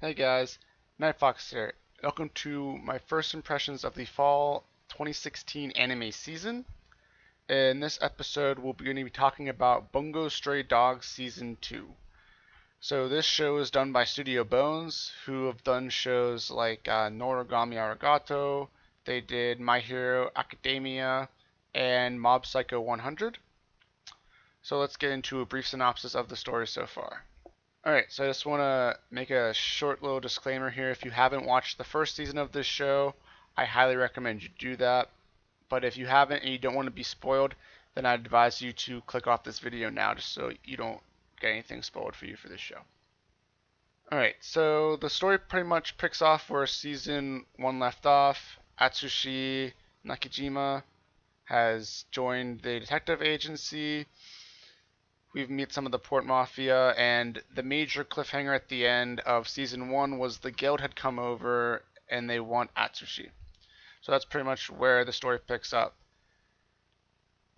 Hey guys, Nightfox here. Welcome to my first impressions of the fall 2016 anime season. In this episode, we're going to be talking about Bungo Stray Dogs Season 2. So this show is done by Studio Bones, who have done shows like Noragami Arigato, they did My Hero Academia, and Mob Psycho 100. So let's get into a brief synopsis of the story so far. Alright, so I just want to make a short little disclaimer here. If you haven't watched the first season of this show, I highly recommend you do that. But if you haven't and you don't want to be spoiled, then I'd advise you to click off this video now just so you don't get anything spoiled for you for this show. Alright, so the story pretty much picks off where season 1 left off. Atsushi Nakajima has joined the detective agency. We meet some of the Port Mafia, and the major cliffhanger at the end of Season 1 was the guild had come over and they want Atsushi. So that's pretty much where the story picks up.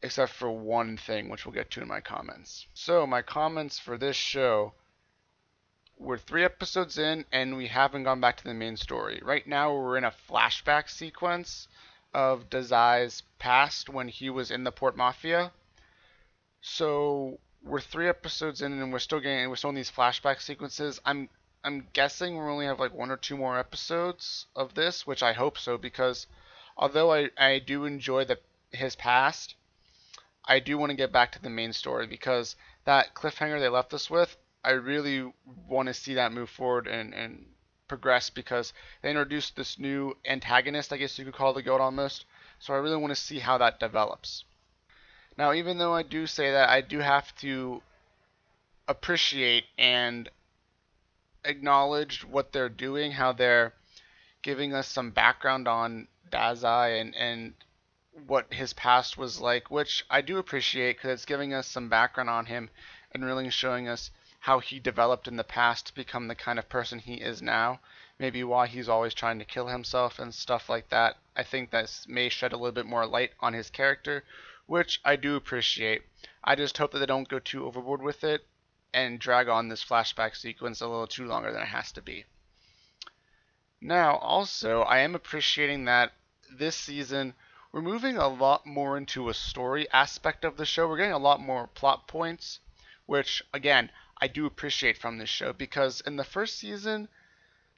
Except for one thing, which we'll get to in my comments. So my comments for this show, we're 3 episodes in and we haven't gone back to the main story. Right now we're in a flashback sequence of Dazai's past when he was in the Port Mafia. So we're 3 episodes in and we're still in these flashback sequences. I'm guessing we only have like 1 or 2 more episodes of this, which I hope so, because although I do enjoy his past, I do want to get back to the main story, because that cliffhanger they left us with, I really want to see that move forward and progress, because they introduced this new antagonist, I guess you could call the guild almost. So I really want to see how that develops. Now, even though I do say that, I do have to appreciate and acknowledge what they're doing, how they're giving us some background on Dazai and what his past was like, which I do appreciate because it's giving us some background on him and really showing us how he developed in the past to become the kind of person he is now. Maybe why he's always trying to kill himself and stuff like that. I think that may shed a little bit more light on his character, which I do appreciate. I just hope that they don't go too overboard with it and drag on this flashback sequence a little too longer than it has to be. Now, also, I am appreciating that this season we're moving a lot more into a story aspect of the show. We're getting a lot more plot points, which, again, I do appreciate from this show, because in the first season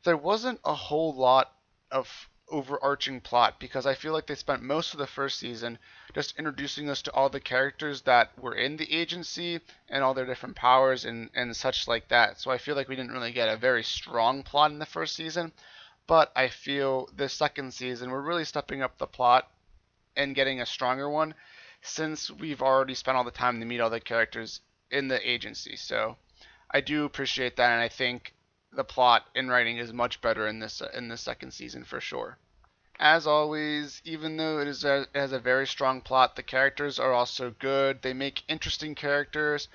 there wasn't a whole lot of overarching plot, because I feel like they spent most of the first season just introducing us to all the characters that were in the agency and all their different powers and such like that. So I feel like we didn't really get a very strong plot in the first season, but I feel this second season we're really stepping up the plot and getting a stronger one, since we've already spent all the time to meet all the characters in the agency. So I do appreciate that, and I think the plot and writing is much better in this second season for sure. As always, even though it has a very strong plot, the characters are also good. They make interesting characters,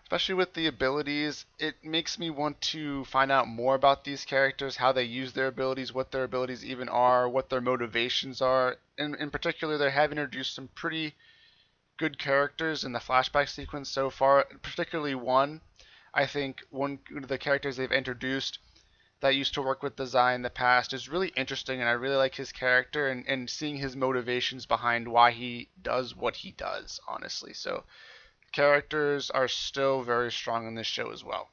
especially with the abilities. It makes me want to find out more about these characters, how they use their abilities, what their abilities even are, what their motivations are. And in particular, they have introduced some pretty good characters in the flashback sequence so far, particularly one. I think one of the characters they've introduced that used to work with Dazai in the past is really interesting, and I really like his character and seeing his motivations behind why he does what he does, honestly. So characters are still very strong in this show as well.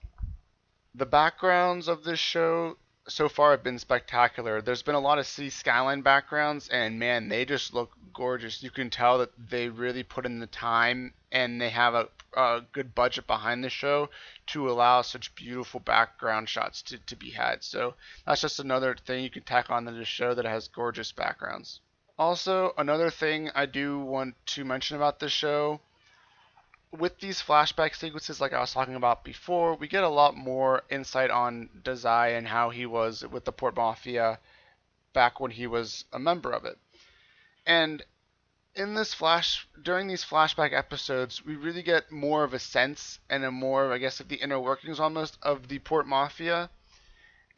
The backgrounds of this show so far have been spectacular. There's been a lot of city skyline backgrounds, and man, they just look gorgeous. You can tell that they really put in the time and they have a good budget behind the show to allow such beautiful background shots to be had. So that's just another thing you can tack on to the show that has gorgeous backgrounds. Also, another thing I do want to mention about this show, with these flashback sequences like I was talking about before, we get a lot more insight on Dazai and how he was with the Port Mafia back when he was a member of it. And during these flashback episodes, we really get more of a sense and a more, I guess, of the inner workings almost of the Port Mafia.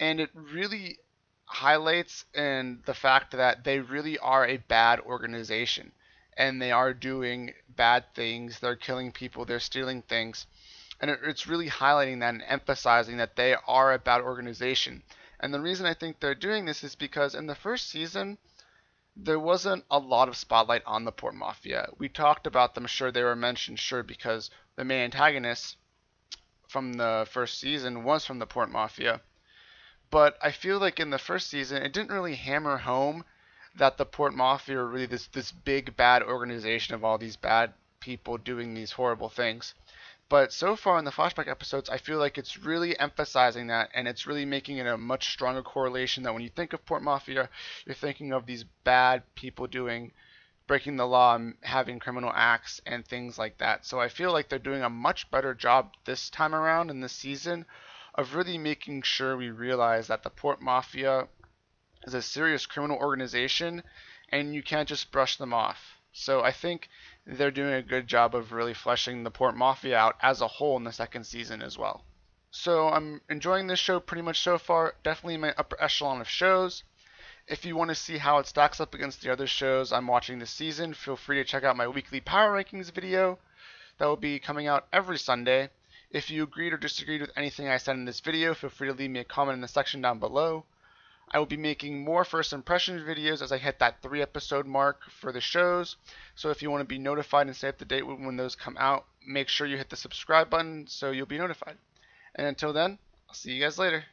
And it really highlights the fact that they really are a bad organization. And they are doing bad things, they're killing people, they're stealing things. And it's really highlighting that and emphasizing that they are a bad organization. And the reason I think they're doing this is because in the first season, there wasn't a lot of spotlight on the Port Mafia. We talked about them, sure, they were mentioned, sure, because the main antagonist from the first season was from the Port Mafia. But I feel like in the first season, it didn't really hammer home that the Port Mafia are really this big bad organization of all these bad people doing these horrible things. But so far in the flashback episodes, I feel like it's really emphasizing that, and it's really making it a much stronger correlation that when you think of Port Mafia, you're thinking of these bad people breaking the law and having criminal acts and things like that. So I feel like they're doing a much better job this time around in this season of really making sure we realize that the Port Mafia is a serious criminal organization and you can't just brush them off. So I think they're doing a good job of really fleshing the Port Mafia out as a whole in the second season as well. So I'm enjoying this show pretty much so far. Definitely my upper echelon of shows. If you want to see how it stacks up against the other shows I'm watching this season, feel free to check out my weekly power rankings video that will be coming out every Sunday. If you agreed or disagreed with anything I said in this video, feel free to leave me a comment in the section down below. I will be making more first impressions videos as I hit that 3-episode mark for the shows. So if you want to be notified and stay up to date when those come out, make sure you hit the subscribe button so you'll be notified. And until then, I'll see you guys later.